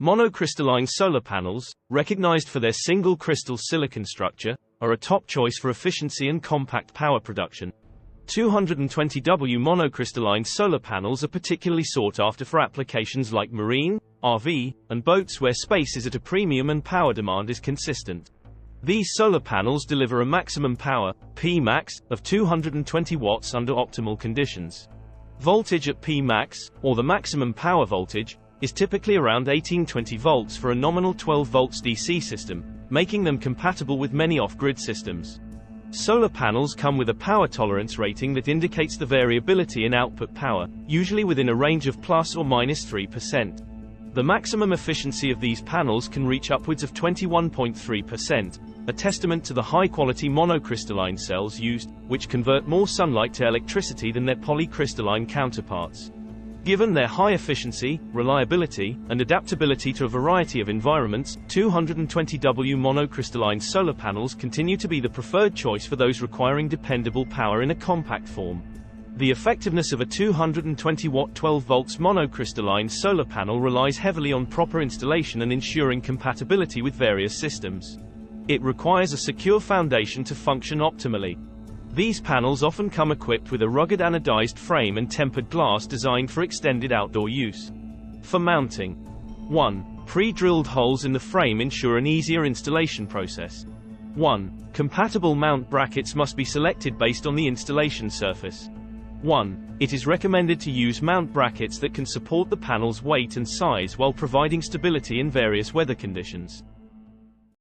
Monocrystalline solar panels, recognized for their single crystal silicon structure, are a top choice for efficiency and compact power production. 220W monocrystalline solar panels are particularly sought after for applications like marine, RV, and boats where space is at a premium and power demand is consistent. These solar panels deliver a maximum power, P-max, of 220 watts under optimal conditions. Voltage at P-max, or the maximum power voltage, is typically around 1820 volts for a nominal 12 volts DC system, making them compatible with many off-grid systems. Solar panels come with a power tolerance rating that indicates the variability in output power, usually within a range of plus or minus 3%. The maximum efficiency of these panels can reach upwards of 21.3%, a testament to the high-quality monocrystalline cells used, which convert more sunlight to electricity than their polycrystalline counterparts. Given their high efficiency, reliability, and adaptability to a variety of environments, 220W monocrystalline solar panels continue to be the preferred choice for those requiring dependable power in a compact form. The effectiveness of a 220-watt 12 volts monocrystalline solar panel relies heavily on proper installation and ensuring compatibility with various systems. It requires a secure foundation to function optimally. These panels often come equipped with a rugged anodized frame and tempered glass designed for extended outdoor use. For mounting. 1. Pre-drilled holes in the frame ensure an easier installation process. 1. Compatible mount brackets must be selected based on the installation surface. 1. It is recommended to use mount brackets that can support the panel's weight and size while providing stability in various weather conditions.